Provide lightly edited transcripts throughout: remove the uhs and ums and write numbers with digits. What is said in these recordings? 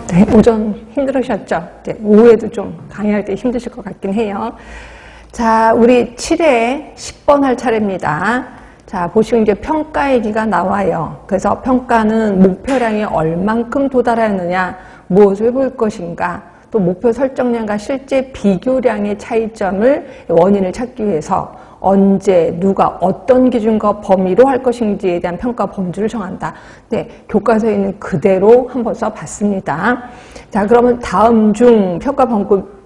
네, 오전 힘들으셨죠? 네, 오후에도 좀 강의할 때 힘드실 것 같긴 해요. 자, 우리 7회 10번 할 차례입니다. 자, 보시면 이제 평가 얘기가 나와요. 그래서 평가는 목표량이 얼만큼 도달하느냐, 무엇을 볼 것인가, 또 목표 설정량과 실제 비교량의 차이점을 원인을 찾기 위해서 언제, 누가, 어떤 기준과 범위로 할 것인지에 대한 평가 범주를 정한다. 네, 교과서에 있는 그대로 한번 써봤습니다. 자, 그러면 다음 중 평가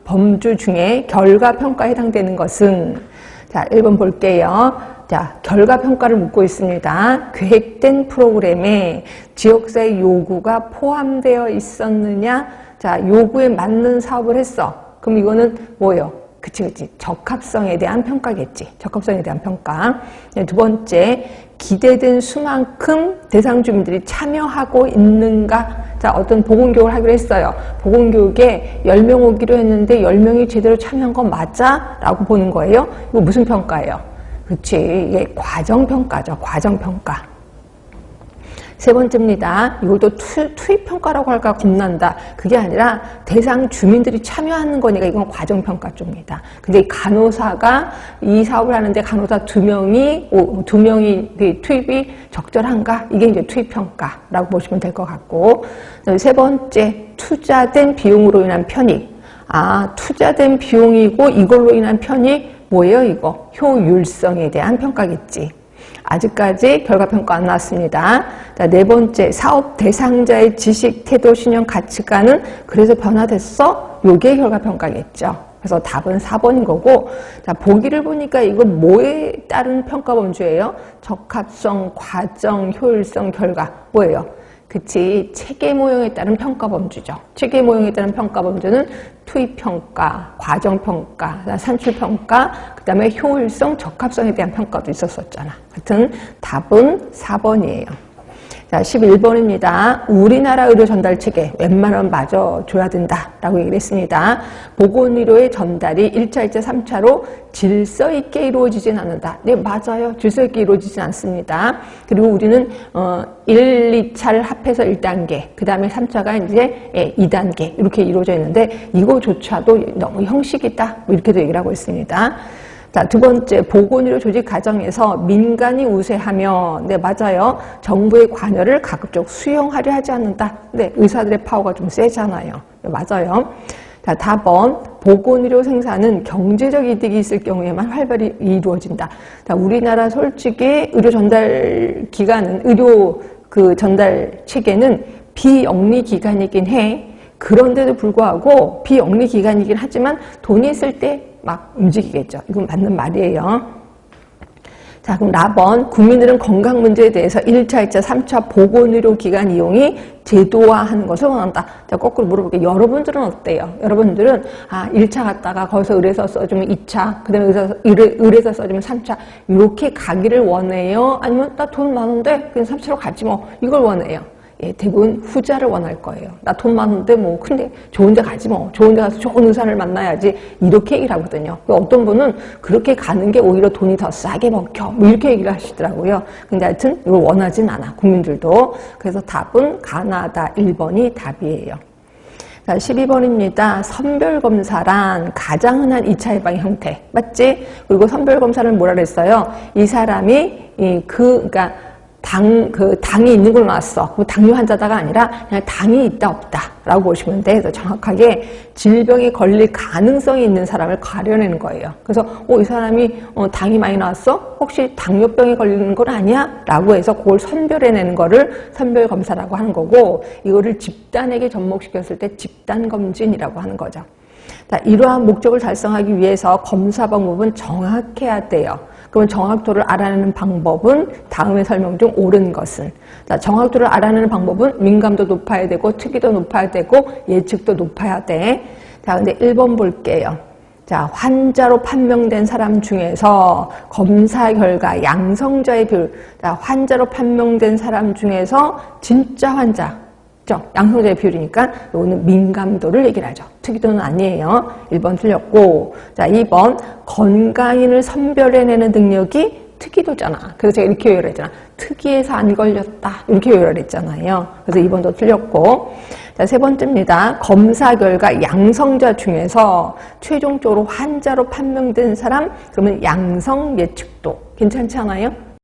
범주 중에 결과평가에 해당되는 것은, 자, 1번 볼게요. 자, 결과평가를 묻고 있습니다. 계획된 프로그램에 지역사회 요구가 포함되어 있었느냐? 자, 요구에 맞는 사업을 했어. 그럼 이거는 뭐예요? 그치. 적합성에 대한 평가겠지. 적합성에 대한 평가. 네, 두 번째, 기대된 수만큼 대상 주민들이 참여하고 있는가? 자, 어떤 보건교육을 하기로 했어요. 보건교육에 10명 오기로 했는데 10명이 제대로 참여한 건 맞아? 라고 보는 거예요. 이거 무슨 평가예요? 그치. 이게 과정평가죠. 과정평가. 세 번째입니다. 이것도 투입평가라고 할까 겁난다. 그게 아니라 대상 주민들이 참여하는 거니까 이건 과정평가 쪽입니다. 근데 간호사가 이 사업을 하는데 간호사 2명이 투입이 적절한가? 이게 이제 투입평가라고 보시면 될 것 같고. 세 번째, 투자된 비용으로 인한 편익. 아, 투자된 비용이고 이걸로 인한 편익 뭐예요, 이거? 효율성에 대한 평가겠지. 아직까지 결과평가 안 나왔습니다. 자, 네 번째, 사업 대상자의 지식, 태도, 신용, 가치관은 그래서 변화됐어? 요게 결과평가겠죠. 그래서 답은 4번인 거고, 자, 보기를 보니까 이거 뭐에 따른 평가 범주예요? 적합성, 과정, 효율성, 결과. 뭐예요? 그치. 체계 모형에 따른 평가 범주죠. 체계 모형에 따른 평가 범주는 투입평가, 과정평가, 산출평가, 그 다음에 효율성, 적합성에 대한 평가도 있었었잖아. 하여튼 답은 4번이에요. 자, 11번입니다. 우리나라 의료 전달 체계 웬만하면 맞아줘야 된다라고 얘기를 했습니다. 보건의료의 전달이 1차, 2차, 3차로 질서 있게 이루어지진 않는다. 네, 맞아요. 질서 있게 이루어지진 않습니다. 그리고 우리는 1, 2차를 합해서 1단계, 그 다음에 3차가 이제 2단계 이렇게 이루어져 있는데 이거조차도 너무 형식이다. 뭐 이렇게도 얘기를 하고 있습니다. 자, 두 번째, 보건의료 조직 과정에서 민간이 우세하며, 네, 맞아요. 정부의 관여를 가급적 수용하려 하지 않는다. 네, 의사들의 파워가 좀 세잖아요. 네, 맞아요. 자, 다번, 보건의료 생산은 경제적 이득이 있을 경우에만 활발히 이루어진다. 자, 우리나라 솔직히 의료 전달 기관은, 의료 그 전달 체계는 비영리 기관이긴 해. 그런데도 불구하고 비영리 기관이긴 하지만 돈이 있을 때 막 움직이겠죠. 이건 맞는 말이에요. 자, 그럼 라번, 국민들은 건강 문제에 대해서 1차, 2차, 3차 보건의료기관 이용이 제도화하는 것을 원한다. 자, 거꾸로 물어볼게요. 여러분들은 어때요? 여러분들은 1차 갔다가 거기서 의뢰서 써주면 2차, 그 다음에 의뢰서 써주면 3차 이렇게 가기를 원해요? 아니면 나 돈 많은데 그냥 3차로 가지 뭐 이걸 원해요? 예, 대부분 후자를 원할 거예요. 나 돈 많은데 뭐 근데 좋은 데 가지 뭐. 좋은 데 가서 좋은 의사를 만나야지. 이렇게 얘기를 하거든요. 어떤 분은 그렇게 가는 게 오히려 돈이 더 싸게 먹혀. 뭐 이렇게 얘기를 하시더라고요. 근데 하여튼 이걸 원하진 않아. 국민들도. 그래서 답은 가나다 1번이 답이에요. 자, 12번입니다. 선별검사란 가장 흔한 2차 예방 형태. 맞지? 그리고 선별검사를 뭐라 그랬어요? 이 사람이 그러니까 당이 있는 걸로 나왔어. 당뇨 환자다가 아니라 그냥 당이 있다 없다라고 보시면 돼. 그래서 정확하게 질병에 걸릴 가능성이 있는 사람을 가려내는 거예요. 그래서 이 사람이 당이 많이 나왔어? 혹시 당뇨병에 걸리는 건 아니야? 라고 해서 그걸 선별해내는 거를 선별검사라고 하는 거고, 이거를 집단에게 접목시켰을 때 집단검진이라고 하는 거죠. 자, 이러한 목적을 달성하기 위해서 검사 방법은 정확해야 돼요. 그러면 정확도를 알아내는 방법은 다음에 설명 중 옳은 것은. 자, 정확도를 알아내는 방법은 민감도 높아야 되고 특이도 높아야 되고 예측도 높아야 돼. 자, 근데 1번 볼게요. 자, 환자로 판명된 사람 중에서 검사 결과 양성자의 비율. 자, 환자로 판명된 사람 중에서 진짜 환자. 양성자의 비율이니까 이거는 민감도를 얘기를 하죠. 특이도는 아니에요. 1번 틀렸고, 자, 2번 건강인을 선별해내는 능력이 특이도잖아. 그래서 제가 이렇게 요약을 했잖아. 특이해서 안 걸렸다. 이렇게 요약을 했잖아요. 그래서 2번도 틀렸고. 자, 세 번째입니다. 검사 결과 양성자 중에서 최종적으로 환자로 판명된 사람, 그러면 양성 예측도. 괜찮지 않아요?